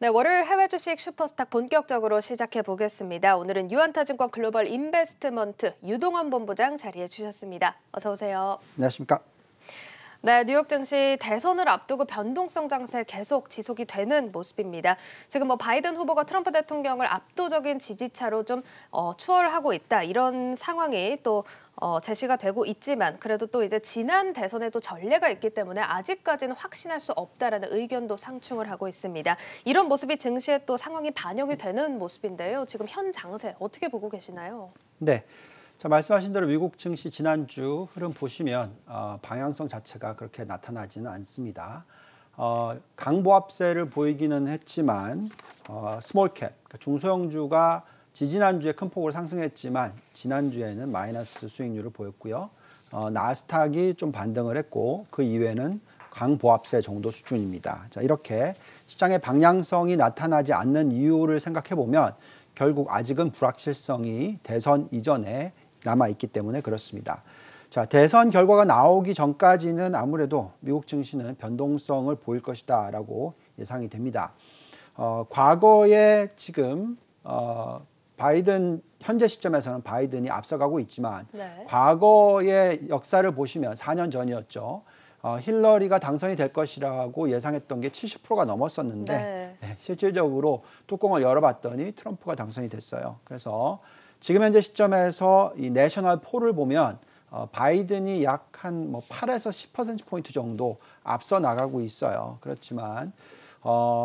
네, 월요일 해외 주식 슈퍼스탁 본격적으로 시작해 보겠습니다. 오늘은 유한타증권 글로벌 인베스트먼트 유동원 본부장 자리해 주셨습니다. 어서 오세요. 안녕하십니까. 네, 뉴욕 증시 대선을 앞두고 변동성 장세 계속 지속이 되는 모습입니다. 지금 바이든 후보가 트럼프 대통령을 압도적인 지지차로 좀 추월하고 있다. 이런 상황이 또 제시가 되고 있지만 그래도 또 이제 지난 대선에도 전례가 있기 때문에 아직까지는 확신할 수 없다라는 의견도 상충을 하고 있습니다. 이런 모습이 증시에 또 상황이 반영이 되는 모습인데요. 지금 현 장세 어떻게 보고 계시나요? 네. 자, 말씀하신 대로 미국 증시 지난주 흐름 보시면 방향성 자체가 그렇게 나타나지는 않습니다. 강보합세를 보이기는 했지만 스몰캡, 그러니까 중소형주가 지지난주에 큰 폭으로 상승했지만 지난주에는 마이너스 수익률을 보였고요. 나스닥이 좀 반등을 했고 그 이외에는 강보합세 정도 수준입니다. 자, 이렇게 시장의 방향성이 나타나지 않는 이유를 생각해 보면 결국 아직은 불확실성이 대선 이전에 남아있기 때문에 그렇습니다. 자, 대선 결과가 나오기 전까지는 아무래도 미국 증시는 변동성을 보일 것이다 라고 예상이 됩니다. 과거에 지금 바이든 현재 시점에서는 바이든이 앞서가고 있지만 네. 과거의 역사를 보시면 4년 전이었죠. 힐러리가 당선이 될 것이라고 예상했던 게 70%가 넘었었는데 네. 실질적으로 뚜껑을 열어봤더니 트럼프가 당선이 됐어요. 그래서 지금 현재 시점에서 이 내셔널 폴을 보면 바이든이 약 한 8에서 10%포인트 정도 앞서 나가고 있어요. 그렇지만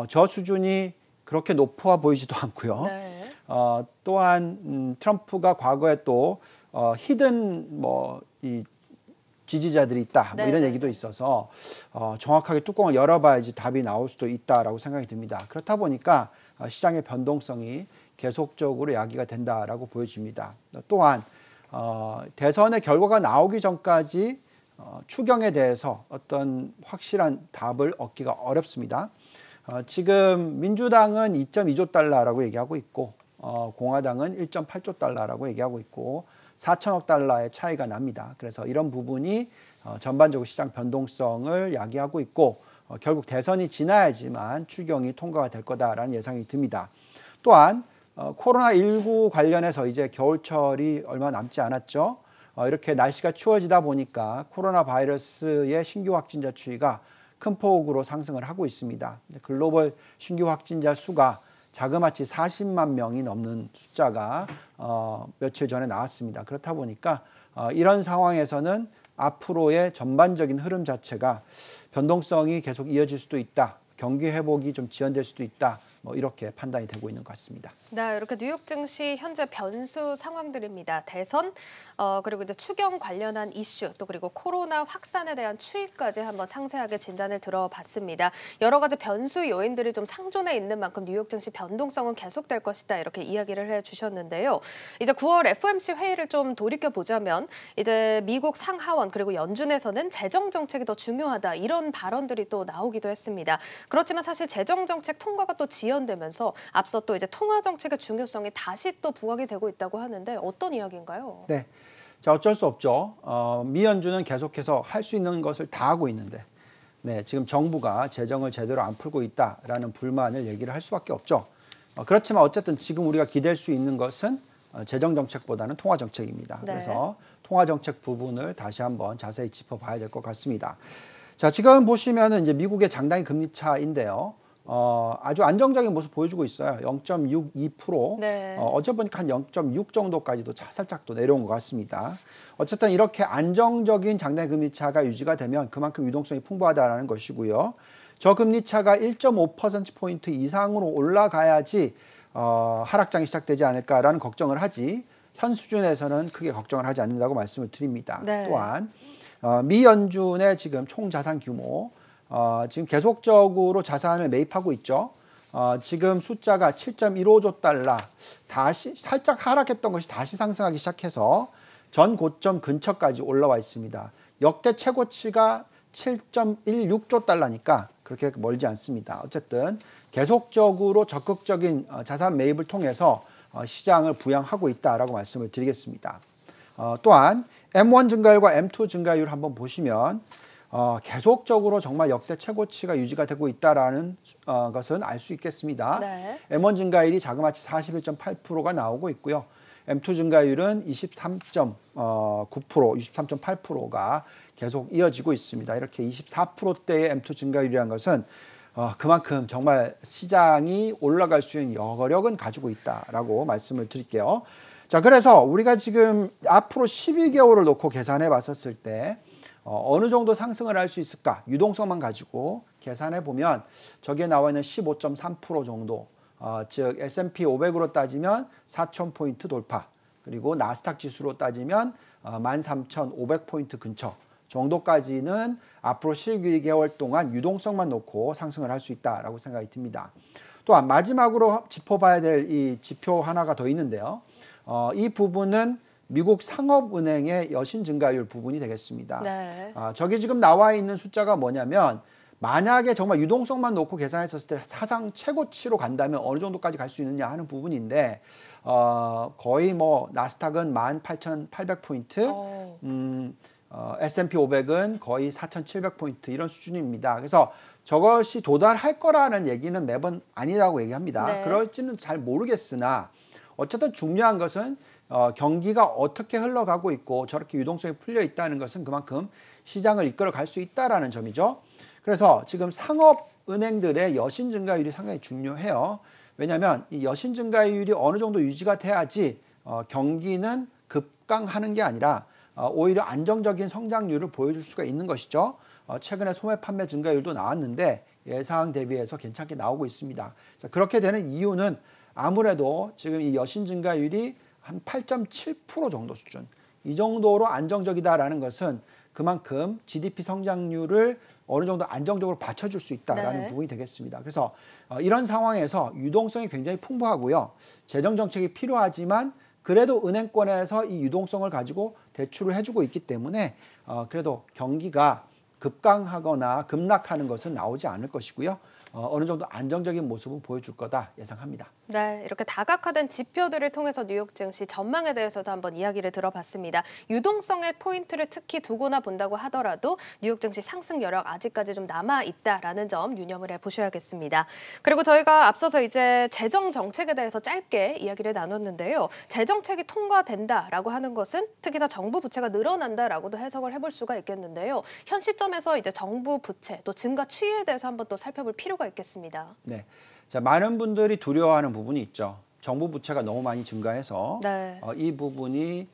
저 수준이 그렇게 높아 보이지도 않고요. 네. 또한 트럼프가 과거에 또 히든 이 지지자들이 있다 이런 얘기도 있어서 정확하게 뚜껑을 열어봐야지 답이 나올 수도 있다라고 생각이 듭니다. 그렇다 보니까 시장의 변동성이 계속적으로 야기가 된다라고 보여집니다. 또한 대선의 결과가 나오기 전까지 추경에 대해서 어떤 확실한 답을 얻기가 어렵습니다. 지금 민주당은 2.2조 달러라고 얘기하고 있고 공화당은 1.8조 달러라고 얘기하고 있고 4천억 달러의 차이가 납니다. 그래서 이런 부분이 전반적으로 시장 변동성을 야기하고 있고 결국 대선이 지나야지만 추경이 통과가 될 거다라는 예상이 듭니다. 또한 코로나19 관련해서 이제 겨울철이 얼마 남지 않았죠. 이렇게 날씨가 추워지다 보니까 코로나 바이러스의 신규 확진자 추이가 큰 폭으로 상승을 하고 있습니다. 글로벌 신규 확진자 수가 자그마치 40만 명이 넘는 숫자가 며칠 전에 나왔습니다. 그렇다 보니까 이런 상황에서는 앞으로의 전반적인 흐름 자체가 변동성이 계속 이어질 수도 있다. 경기 회복이 좀 지연될 수도 있다. 이렇게 판단이 되고 있는 것 같습니다. 네, 이렇게 뉴욕 증시 현재 변수 상황들입니다. 대선, 그리고 이제 추경 관련한 이슈, 또 그리고 코로나 확산에 대한 추이까지 한번 상세하게 진단을 들어봤습니다. 여러 가지 변수 요인들이 좀 상존해 있는 만큼 뉴욕 증시 변동성은 계속될 것이다 이렇게 이야기를 해주셨는데요. 이제 9월 FOMC 회의를 좀 돌이켜 보자면 이제 미국 상하원 그리고 연준에서는 재정 정책이 더 중요하다 이런 발언들이 또 나오기도 했습니다. 그렇지만 사실 재정 정책 통과가 또 지연되면서 앞서 또 이제 통화 정책의 중요성이 다시 또 부각이 되고 있다고 하는데 어떤 이야기인가요? 네, 자 어쩔 수 없죠. 미 연준은 계속해서 할 수 있는 것을 다 하고 있는데, 네, 지금 정부가 재정을 제대로 안 풀고 있다라는 불만을 얘기를 할 수밖에 없죠. 그렇지만 어쨌든 지금 우리가 기댈 수 있는 것은 재정 정책보다는 통화 정책입니다. 네. 그래서 통화 정책 부분을 다시 한번 자세히 짚어봐야 될 것 같습니다. 자, 지금 보시면은 이제 미국의 장단기 금리 차인데요. 아주 안정적인 모습 보여주고 있어요. 0.62%. 네. 어제 보니까 한 0.6 정도까지도 살짝 또 내려온 것 같습니다. 어쨌든 이렇게 안정적인 장단기 금리 차가 유지가 되면 그만큼 유동성이 풍부하다는 것이고요. 저 금리 차가 1.5%포인트 이상으로 올라가야지 하락장이 시작되지 않을까라는 걱정을 하지 현 수준에서는 크게 걱정을 하지 않는다고 말씀을 드립니다. 네. 또한 미 연준의 지금 총 자산 규모 지금 계속적으로 자산을 매입하고 있죠. 지금 숫자가 7.15조 달러, 다시 살짝 하락했던 것이 다시 상승하기 시작해서 전 고점 근처까지 올라와 있습니다. 역대 최고치가 7.16조 달러니까 그렇게 멀지 않습니다. 어쨌든 계속적으로 적극적인 자산 매입을 통해서 시장을 부양하고 있다라고 말씀을 드리겠습니다. 또한 M1 증가율과 M2 증가율 한번 보시면 계속적으로 정말 역대 최고치가 유지가 되고 있다라는 것은 알 수 있겠습니다. 네. M1 증가율이 자그마치 41.8%가 나오고 있고요. M2 증가율은 23.9%, 23.8%가 계속 이어지고 있습니다. 이렇게 24%대의 M2 증가율이라는 것은 그만큼 정말 시장이 올라갈 수 있는 여력은 가지고 있다라고 말씀을 드릴게요. 자, 그래서 우리가 지금 앞으로 12개월을 놓고 계산해 봤었을 때 어느 정도 상승을 할 수 있을까? 유동성만 가지고 계산해 보면 저기에 나와 있는 15.3% 정도, 즉 S&P 500으로 따지면 4,000포인트 돌파, 그리고 나스닥 지수로 따지면 13,500포인트 근처 정도까지는 앞으로 12개월 동안 유동성만 놓고 상승을 할 수 있다라고 생각이 듭니다. 또한 마지막으로 짚어봐야 될 이 지표 하나가 더 있는데요. 이 부분은 미국 상업은행의 여신 증가율 부분이 되겠습니다. 네. 저기 지금 나와 있는 숫자가 뭐냐면 만약에 정말 유동성만 놓고 계산했었을 때 사상 최고치로 간다면 어느 정도까지 갈 수 있느냐 하는 부분인데 거의 뭐 나스닥은 18,800포인트, S&P 500은 거의 4,700포인트 이런 수준입니다. 그래서 저것이 도달할 거라는 얘기는 매번 아니라고 얘기합니다. 네. 그럴지는 잘 모르겠으나 어쨌든 중요한 것은 경기가 어떻게 흘러가고 있고 저렇게 유동성이 풀려 있다는 것은 그만큼 시장을 이끌어 갈 수 있다라는 점이죠. 그래서 지금 상업은행들의 여신 증가율이 상당히 중요해요. 왜냐하면 이 여신 증가율이 어느 정도 유지가 돼야지 경기는 급강하는 게 아니라 오히려 안정적인 성장률을 보여줄 수가 있는 것이죠. 최근에 소매 판매 증가율도 나왔는데 예상 대비해서 괜찮게 나오고 있습니다. 자, 그렇게 되는 이유는 아무래도 지금 이 여신 증가율이 한 8.7% 정도 수준, 이 정도로 안정적이다라는 것은 그만큼 GDP 성장률을 어느 정도 안정적으로 받쳐줄 수 있다라는 네. 부분이 되겠습니다. 그래서 이런 상황에서 유동성이 굉장히 풍부하고요. 재정 정책이 필요하지만 그래도 은행권에서 이 유동성을 가지고 대출을 해주고 있기 때문에 그래도 경기가 급강하거나 급락하는 것은 나오지 않을 것이고요. 어느 정도 안정적인 모습은 보여줄 거다 예상합니다. 네, 이렇게 다각화된 지표들을 통해서 뉴욕 증시 전망에 대해서도 한번 이야기를 들어봤습니다. 유동성의 포인트를 특히 두고나 본다고 하더라도 뉴욕 증시 상승 여력 아직까지 좀 남아 있다라는 점 유념을 해보셔야겠습니다. 그리고 저희가 앞서서 이제 재정 정책에 대해서 짧게 이야기를 나눴는데요. 재정책이 통과된다라고 하는 것은 특히나 정부 부채가 늘어난다라고도 해석을 해볼 수가 있겠는데요. 현 시점에서 이제 정부 부채 또 증가 추이에 대해서 한번 또 살펴볼 필요가 있겠습니다. 네. 자, 많은 분들이 두려워하는 부분이 있죠. 정부 부채가 너무 많이 증가해서 네. 이 부분이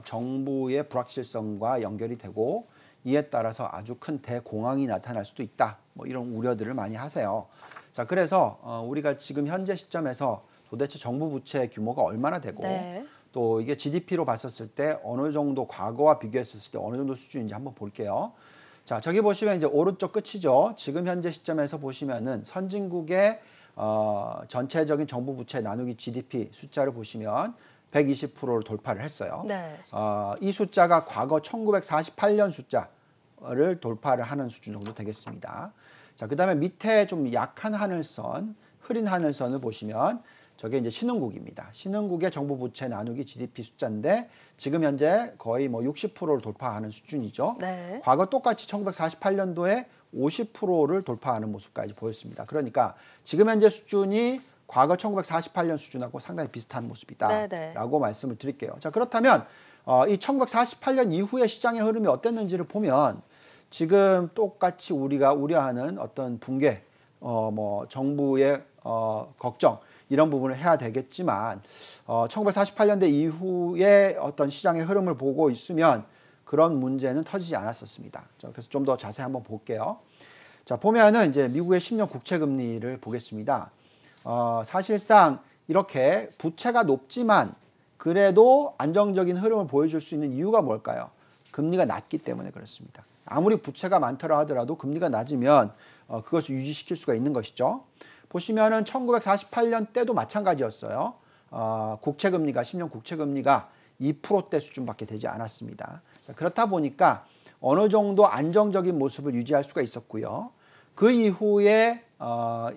정부의 불확실성과 연결이 되고 이에 따라서 아주 큰 대공황이 나타날 수도 있다. 뭐 이런 우려들을 많이 하세요. 자, 그래서 우리가 지금 현재 시점에서 도대체 정부 부채 규모가 얼마나 되고 네. 또 이게 GDP로 봤었을 때 어느 정도 과거와 비교했었을 때 어느 정도 수준인지 한번 볼게요. 자, 저기 보시면 이제 오른쪽 끝이죠. 지금 현재 시점에서 보시면은 선진국의 전체적인 정부 부채 나누기 GDP 숫자를 보시면 120%를 돌파를 했어요. 네. 이 숫자가 과거 1948년 숫자를 돌파를 하는 수준 정도 되겠습니다. 자, 그다음에 밑에 좀 약한 하늘선, 흐린 하늘선을 보시면 저게 이제 신흥국입니다. 신흥국의 정부 부채 나누기 GDP 숫자인데 지금 현재 거의 뭐 60%를 돌파하는 수준이죠. 네. 과거 똑같이 1948년도에 50%를 돌파하는 모습까지 보였습니다. 그러니까 지금 현재 수준이 과거 1948년 수준하고 상당히 비슷한 모습이다라고 말씀을 드릴게요. 자, 그렇다면 이 1948년 이후의 시장의 흐름이 어땠는지를 보면 지금 똑같이 우리가 우려하는 어떤 붕괴, 뭐 정부의 걱정 이런 부분을 해야 되겠지만 1948년대 이후의 어떤 시장의 흐름을 보고 있으면 그런 문제는 터지지 않았었습니다. 그래서 좀 더 자세히 한번 볼게요. 자, 보면은 이제 미국의 10년 국채 금리를 보겠습니다. 사실상 이렇게 부채가 높지만 그래도 안정적인 흐름을 보여줄 수 있는 이유가 뭘까요? 금리가 낮기 때문에 그렇습니다. 아무리 부채가 많더라 하더라도 금리가 낮으면 그것을 유지시킬 수가 있는 것이죠. 보시면은 1948년 때도 마찬가지였어요. 국채 금리가 10년 국채 금리가 2%대 수준밖에 되지 않았습니다. 자, 그렇다 보니까 어느 정도 안정적인 모습을 유지할 수가 있었고요. 그 이후에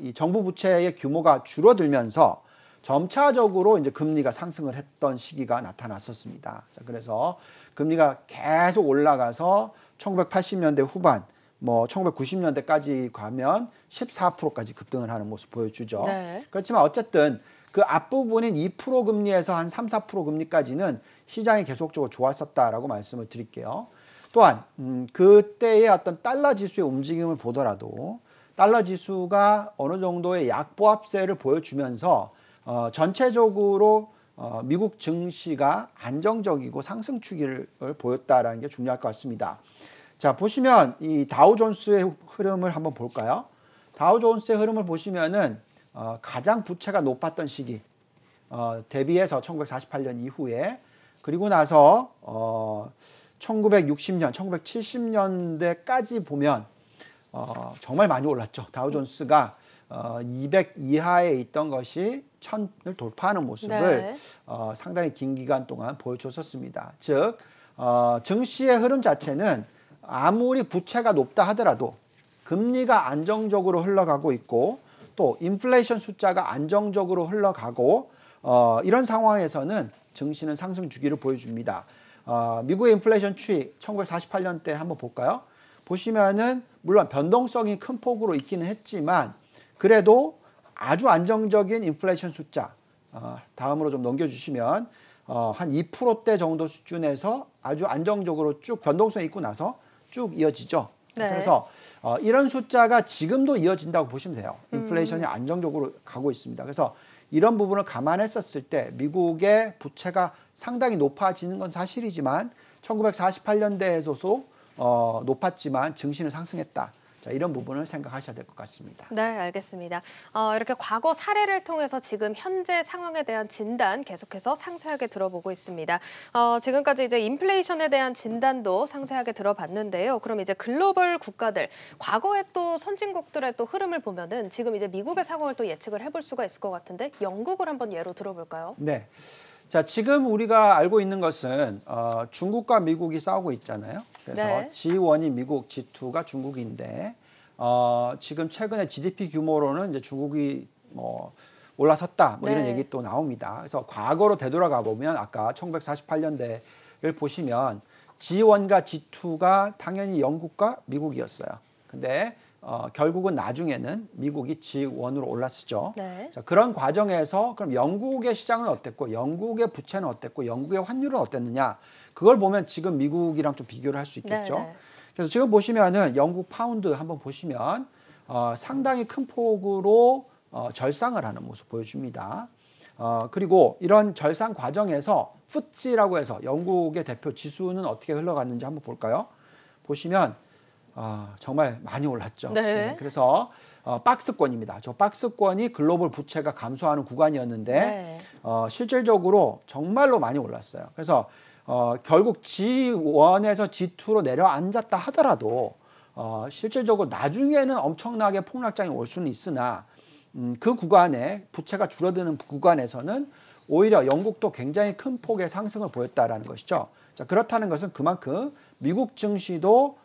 이 정부 부채의 규모가 줄어들면서 점차적으로 이제 금리가 상승을 했던 시기가 나타났었습니다. 자, 그래서 금리가 계속 올라가서 1980년대 후반 뭐 1990년대까지 가면 14%까지 급등을 하는 모습 보여주죠. 네. 그렇지만 어쨌든 그 앞부분인 2% 금리에서 한 3, 4% 금리까지는 시장이 계속적으로 좋았었다라고 말씀을 드릴게요. 또한 그때의 어떤 달러 지수의 움직임을 보더라도 달러 지수가 어느 정도의 약보합세를 보여주면서 전체적으로 미국 증시가 안정적이고 상승 추기를 보였다라는 게 중요할 것 같습니다. 자, 보시면 이 다우존스의 흐름을 한번 볼까요? 다우존스의 흐름을 보시면은 가장 부채가 높았던 시기 대비해서 1948년 이후에 그리고 나서 1960년, 1970년대까지 보면 정말 많이 올랐죠. 다우존스가 200 이하에 있던 것이 1000을 돌파하는 모습을 네. 상당히 긴 기간 동안 보여줬었습니다. 즉 증시의 흐름 자체는 아무리 부채가 높다 하더라도 금리가 안정적으로 흘러가고 있고 또 인플레이션 숫자가 안정적으로 흘러가고 이런 상황에서는 증시는 상승 주기를 보여줍니다. 미국의 인플레이션 추이 1948년 때 한번 볼까요? 보시면은 물론 변동성이 큰 폭으로 있기는 했지만 그래도 아주 안정적인 인플레이션 숫자 다음으로 좀 넘겨주시면 한 2%대 정도 수준에서 아주 안정적으로 쭉 변동성이 있고 나서 쭉 이어지죠. 네. 그래서 이런 숫자가 지금도 이어진다고 보시면 돼요. 인플레이션이 안정적으로 가고 있습니다. 그래서 이런 부분을 감안했었을 때 미국의 부채가 상당히 높아지는 건 사실이지만 1948년대에서도 높았지만 증시는 상승했다. 자, 이런 부분을 생각하셔야 될 것 같습니다. 네, 알겠습니다. 이렇게 과거 사례를 통해서 지금 현재 상황에 대한 진단 계속해서 상세하게 들어보고 있습니다. 지금까지 이제 인플레이션에 대한 진단도 상세하게 들어봤는데요. 그럼 이제 글로벌 국가들, 과거의 또 선진국들의 또 흐름을 보면은 지금 이제 미국의 상황을 또 예측을 해볼 수가 있을 것 같은데 영국을 한번 예로 들어볼까요? 네. 자, 지금 우리가 알고 있는 것은 중국과 미국이 싸우고 있잖아요. 그래서 네. G1이 미국, G2가 중국인데 지금 최근에 GDP 규모로는 이제 중국이 올라섰다 뭐 이런 네. 얘기 또 나옵니다. 그래서 과거로 되돌아가 보면 아까 1948년대를 보시면 G1과 G2가 당연히 영국과 미국이었어요. 근데 결국은 나중에는 미국이 G1으로 올랐었죠. 네. 자, 그런 과정에서 그럼 영국의 시장은 어땠고 영국의 부채는 어땠고 영국의 환율은 어땠느냐 그걸 보면 지금 미국이랑 좀 비교를 할 수 있겠죠. 네. 그래서 지금 보시면은 영국 파운드 한번 보시면 상당히 큰 폭으로 절상을 하는 모습 보여줍니다. 그리고 이런 절상 과정에서 FTSE라고 해서 영국의 대표 지수는 어떻게 흘러갔는지 한번 볼까요? 보시면 정말 많이 올랐죠. 네. 그래서 박스권입니다. 저 박스권이 글로벌 부채가 감소하는 구간이었는데 네. 실질적으로 정말로 많이 올랐어요. 그래서 결국 G1에서 G2로 내려앉았다 하더라도 실질적으로 나중에는 엄청나게 폭락장이 올 수는 있으나 그 구간에 부채가 줄어드는 구간에서는 오히려 영국도 굉장히 큰 폭의 상승을 보였다라는 것이죠. 자, 그렇다는 것은 그만큼 미국 증시도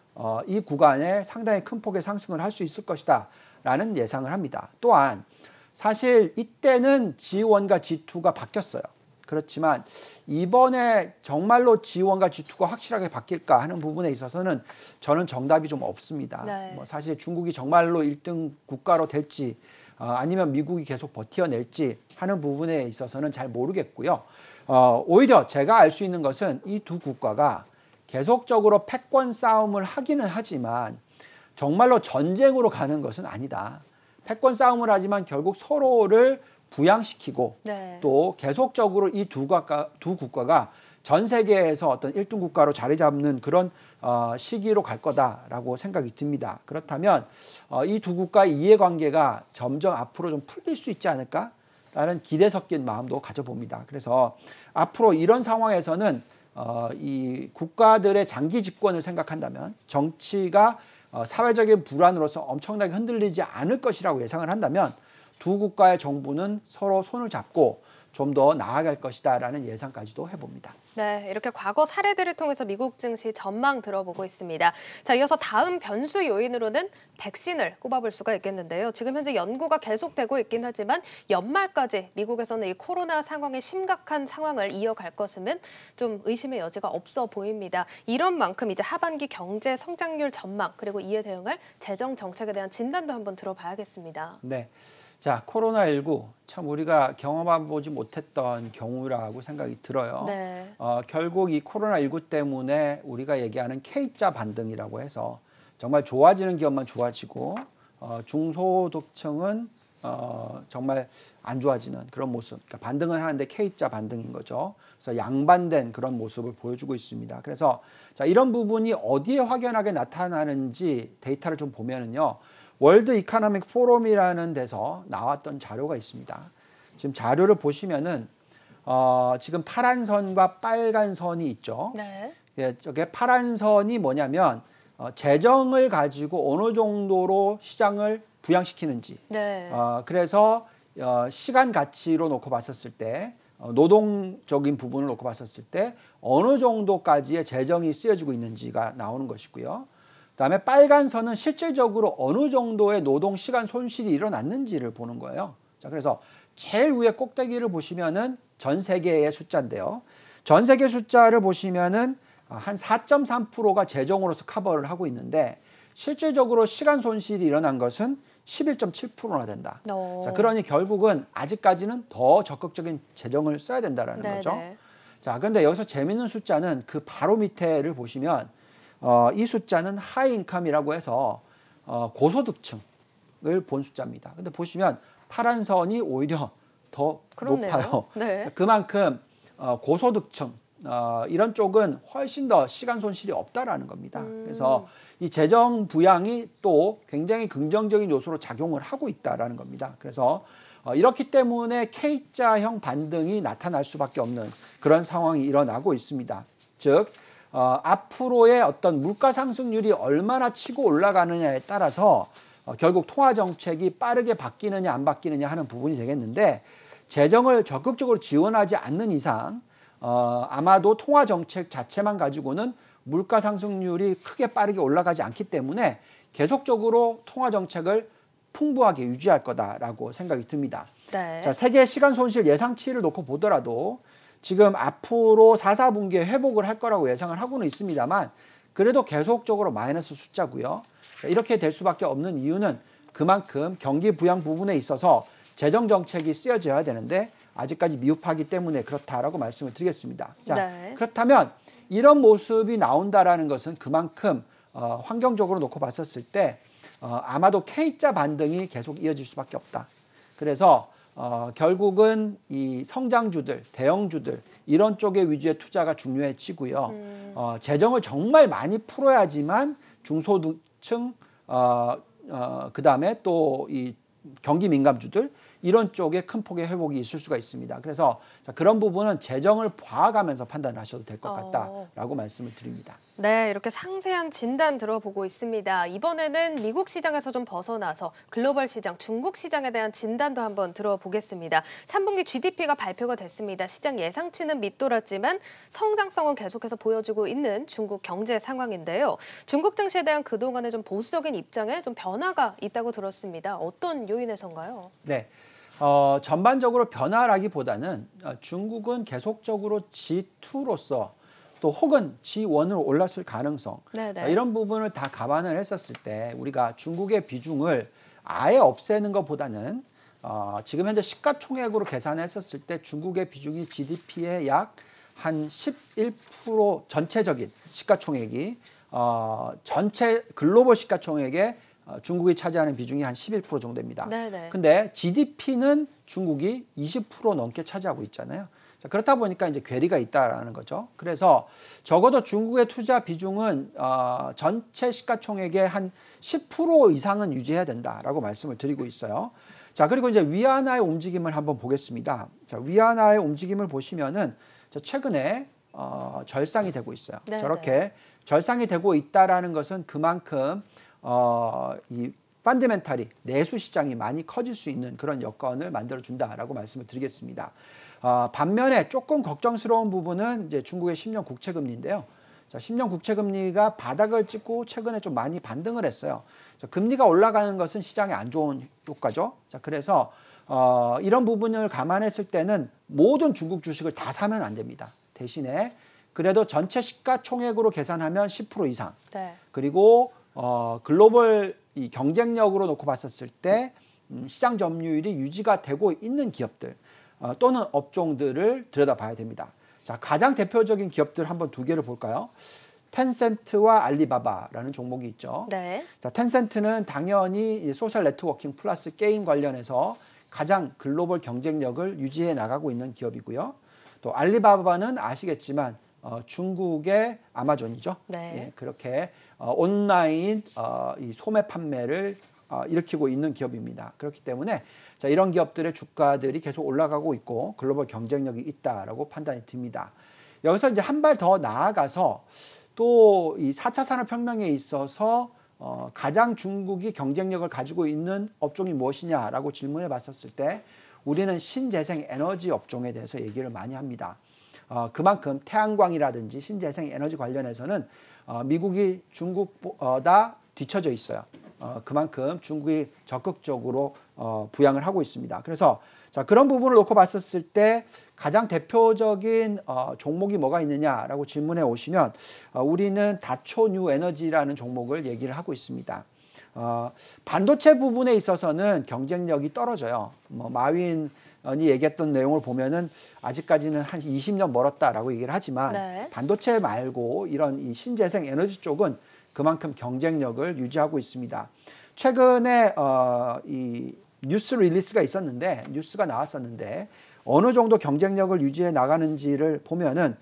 이 구간에 상당히 큰 폭의 상승을 할 수 있을 것이다 라는 예상을 합니다. 또한 사실 이때는 G1과 G2가 바뀌었어요. 그렇지만 이번에 정말로 G1과 G2가 확실하게 바뀔까 하는 부분에 있어서는 저는 정답이 좀 없습니다. 네. 뭐 사실 중국이 정말로 1등 국가로 될지 아니면 미국이 계속 버텨낼지 하는 부분에 있어서는 잘 모르겠고요. 오히려 제가 알 수 있는 것은 이 두 국가가 계속적으로 패권 싸움을 하기는 하지만 정말로 전쟁으로 가는 것은 아니다. 패권 싸움을 하지만 결국 서로를 부양시키고 네. 또 계속적으로 이 두 국가가 전 세계에서 어떤 1등 국가로 자리 잡는 그런 시기로 갈 거다라고 생각이 듭니다. 그렇다면 이 두 국가의 이해관계가 점점 앞으로 좀 풀릴 수 있지 않을까라는 기대 섞인 마음도 가져봅니다. 그래서 앞으로 이런 상황에서는 이 국가들의 장기 집권을 생각한다면 정치가 사회적인 불안으로서 엄청나게 흔들리지 않을 것이라고 예상을 한다면 두 국가의 정부는 서로 손을 잡고 좀 더 나아갈 것이다라는 예상까지도 해봅니다. 네, 이렇게 과거 사례들을 통해서 미국 증시 전망 들어보고 있습니다. 자, 이어서 다음 변수 요인으로는 백신을 꼽아볼 수가 있겠는데요. 지금 현재 연구가 계속되고 있긴 하지만 연말까지 미국에서는 이 코로나 상황의 심각한 상황을 이어갈 것은 좀 의심의 여지가 없어 보입니다. 이런 만큼 이제 하반기 경제 성장률 전망 그리고 이에 대응할 재정 정책에 대한 진단도 한번 들어봐야겠습니다. 네. 자, 코로나19 참 우리가 경험해보지 못했던 경우라고 생각이 들어요. 네. 결국 이 코로나19 때문에 우리가 얘기하는 K자 반등이라고 해서 정말 좋아지는 기업만 좋아지고 중소득층은 정말 안 좋아지는 그런 모습. 그러니까 반등을 하는데 K자 반등인 거죠. 그래서 양반된 그런 모습을 보여주고 있습니다. 그래서 자, 이런 부분이 어디에 확연하게 나타나는지 데이터를 좀 보면은요. 월드 이코노믹 포럼이라는 데서 나왔던 자료가 있습니다. 지금 자료를 보시면은 지금 파란 선과 빨간 선이 있죠. 네. 예, 저게 파란 선이 뭐냐면 재정을 가지고 어느 정도로 시장을 부양시키는지. 네. 그래서 시간 가치로 놓고 봤었을 때 노동적인 부분을 놓고 봤었을 때 어느 정도까지의 재정이 쓰여지고 있는지가 나오는 것이고요. 그다음에 빨간 선은 실질적으로 어느 정도의 노동 시간 손실이 일어났는지를 보는 거예요. 자, 그래서 제일 위에 꼭대기를 보시면은 전 세계의 숫자인데요. 전 세계 숫자를 보시면은 한 4.3%가 재정으로서 커버를 하고 있는데 실질적으로 시간 손실이 일어난 것은 11.7%나 된다. 자, 그러니 결국은 아직까지는 더 적극적인 재정을 써야 된다라는 거죠. 자, 그런데 여기서 재밌는 숫자는 그 바로 밑에를 보시면 이 숫자는 하이 인컴이라고 해서 고소득층을 본 숫자입니다. 근데 보시면 파란 선이 오히려 더 그렇네요. 높아요. 네. 그만큼 고소득층 이런 쪽은 훨씬 더 시간 손실이 없다라는 겁니다. 그래서 이 재정 부양이 또 굉장히 긍정적인 요소로 작용을 하고 있다라는 겁니다. 그래서 이렇기 때문에 K자형 반등이 나타날 수밖에 없는 그런 상황이 일어나고 있습니다. 즉 앞으로의 어떤 물가 상승률이 얼마나 치고 올라가느냐에 따라서 결국 통화 정책이 빠르게 바뀌느냐 안 바뀌느냐 하는 부분이 되겠는데 재정을 적극적으로 지원하지 않는 이상 아마도 통화 정책 자체만 가지고는 물가 상승률이 크게 빠르게 올라가지 않기 때문에 계속적으로 통화 정책을 풍부하게 유지할 거다라고 생각이 듭니다. 네. 자, 세계 시간 손실 예상치를 놓고 보더라도 지금 앞으로 4, 4분기에 회복을 할 거라고 예상을 하고는 있습니다만 그래도 계속적으로 마이너스 숫자고요. 이렇게 될 수밖에 없는 이유는 그만큼 경기 부양 부분에 있어서 재정 정책이 쓰여져야 되는데 아직까지 미흡하기 때문에 그렇다라고 말씀을 드리겠습니다. 자, 네. 그렇다면 이런 모습이 나온다라는 것은 그만큼 환경적으로 놓고 봤었을 때 아마도 K자 반등이 계속 이어질 수밖에 없다. 그래서 결국은 이 성장주들, 대형주들 이런 쪽의 위주의 투자가 중요해지고요. 재정을 정말 많이 풀어야지만 중소득층, 그다음에 또 이 경기 민감주들 이런 쪽에 큰 폭의 회복이 있을 수가 있습니다. 그래서 그런 부분은 재정을 봐가면서 판단을 하셔도 될 것 같다라고 말씀을 드립니다. 네, 이렇게 상세한 진단 들어보고 있습니다. 이번에는 미국 시장에서 좀 벗어나서 글로벌 시장, 중국 시장에 대한 진단도 한번 들어보겠습니다. 3분기 GDP가 발표가 됐습니다. 시장 예상치는 밑돌았지만 성장성은 계속해서 보여주고 있는 중국 경제 상황인데요. 중국 증시에 대한 그동안의 좀 보수적인 입장에 좀 변화가 있다고 들었습니다. 어떤 요인에서인가요? 네. 전반적으로 변화라기보다는 중국은 계속적으로 G2로서 또 혹은 G1으로 올랐을 가능성 이런 부분을 다 감안을 했었을 때 우리가 중국의 비중을 아예 없애는 것보다는 지금 현재 시가총액으로 계산했었을 때 중국의 비중이 GDP의 약 한 11% 전체적인 시가총액이 전체 글로벌 시가총액의 중국이 차지하는 비중이 한 11% 정도 됩니다. 근데 GDP는 중국이 20% 넘게 차지하고 있잖아요. 자, 그렇다 보니까 이제 괴리가 있다라는 거죠. 그래서 적어도 중국의 투자 비중은 전체 시가총액의 한 10% 이상은 유지해야 된다라고 말씀을 드리고 있어요. 자, 그리고 이제 위안화의 움직임을 한번 보겠습니다. 자, 위안화의 움직임을 보시면은 최근에 절상이 되고 있어요. 저렇게 절상이 되고 있다라는 것은 그만큼 이 펀더멘탈이 내수 시장이 많이 커질 수 있는 그런 여건을 만들어준다라고 말씀을 드리겠습니다. 반면에 조금 걱정스러운 부분은 이제 중국의 10년 국채 금리인데요. 자, 10년 국채 금리가 바닥을 찍고 최근에 좀 많이 반등을 했어요. 자, 금리가 올라가는 것은 시장에 안 좋은 효과죠. 자, 그래서 이런 부분을 감안했을 때는 모든 중국 주식을 다 사면 안 됩니다. 대신에 그래도 전체 시가총액으로 계산하면 10% 이상. 네. 그리고 글로벌 이 경쟁력으로 놓고 봤었을 때 시장 점유율이 유지가 되고 있는 기업들 또는 업종들을 들여다봐야 됩니다. 자, 가장 대표적인 기업들 한번 두 개를 볼까요? 텐센트와 알리바바라는 종목이 있죠. 네. 자, 텐센트는 당연히 소셜 네트워킹 플러스 게임 관련해서 가장 글로벌 경쟁력을 유지해 나가고 있는 기업이고요. 또 알리바바는 아시겠지만 중국의 아마존이죠. 네. 예, 그렇게 온라인 이 소매 판매를 일으키고 있는 기업입니다. 그렇기 때문에 자, 이런 기업들의 주가들이 계속 올라가고 있고 글로벌 경쟁력이 있다라고 판단이 듭니다. 여기서 이제 한 발 더 나아가서 또 이 4차 산업혁명에 있어서 가장 중국이 경쟁력을 가지고 있는 업종이 무엇이냐라고 질문해 봤었을 때 우리는 신재생 에너지 업종에 대해서 얘기를 많이 합니다. 그만큼 태양광이라든지 신재생 에너지 관련해서는 미국이 중국보다 뒤처져 있어요. 그만큼 중국이 적극적으로 부양을 하고 있습니다. 그래서 자, 그런 부분을 놓고 봤었을 때 가장 대표적인 종목이 뭐가 있느냐라고 질문해 오시면 우리는 다초 뉴 에너지라는 종목을 얘기를 하고 있습니다. 반도체 부분에 있어서는 경쟁력이 떨어져요. 마윈이 얘기했던 내용을 보면은 아직까지는 한 20년 멀었다라고 얘기를 하지만 네. 반도체 말고 이런 이 신재생 에너지 쪽은 그만큼 경쟁력을 유지하고 있습니다. 최근에 이 뉴스 릴리스가 있었는데 뉴스가 나왔었는데 어느 정도 경쟁력을 유지해 나가는지를 보면은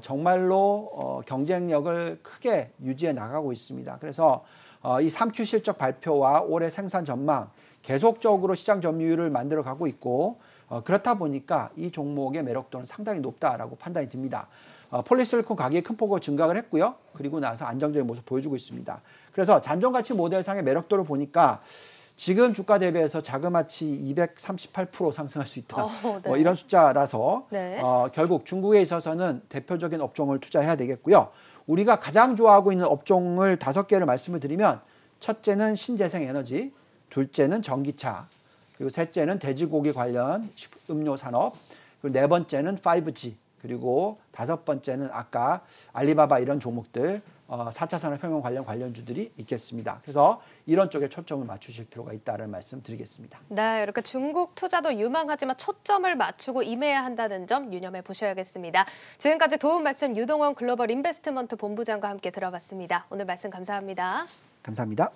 정말로 경쟁력을 크게 유지해 나가고 있습니다. 그래서 이 3Q 실적 발표와 올해 생산 전망 계속적으로 시장 점유율을 만들어 가고 있고 그렇다 보니까 이 종목의 매력도는 상당히 높다라고 판단이 듭니다. 폴리실리콘 가격이 큰 폭으로 증가를 했고요. 그리고 나서 안정적인 모습 보여주고 있습니다. 그래서 잔존가치 모델상의 매력도를 보니까 지금 주가 대비해서 자그마치 238% 상승할 수 있다. 네. 이런 숫자라서 네. 결국 중국에 있어서는 대표적인 업종을 투자해야 되겠고요. 우리가 가장 좋아하고 있는 업종을 5개를 말씀을 드리면 첫째는 신재생 에너지, 둘째는 전기차, 그리고 셋째는 돼지고기 관련 음료 산업, 그리고 네 번째는 5G, 그리고 다섯 번째는 아까 알리바바 이런 종목들 4차 산업혁명 관련주들이 있겠습니다. 그래서 이런 쪽에 초점을 맞추실 필요가 있다는 말씀 드리겠습니다. 네, 이렇게 중국 투자도 유망하지만 초점을 맞추고 임해야 한다는 점 유념해 보셔야겠습니다. 지금까지 도움 말씀 유동원 글로벌 인베스트먼트 본부장과 함께 들어봤습니다. 오늘 말씀 감사합니다. 감사합니다.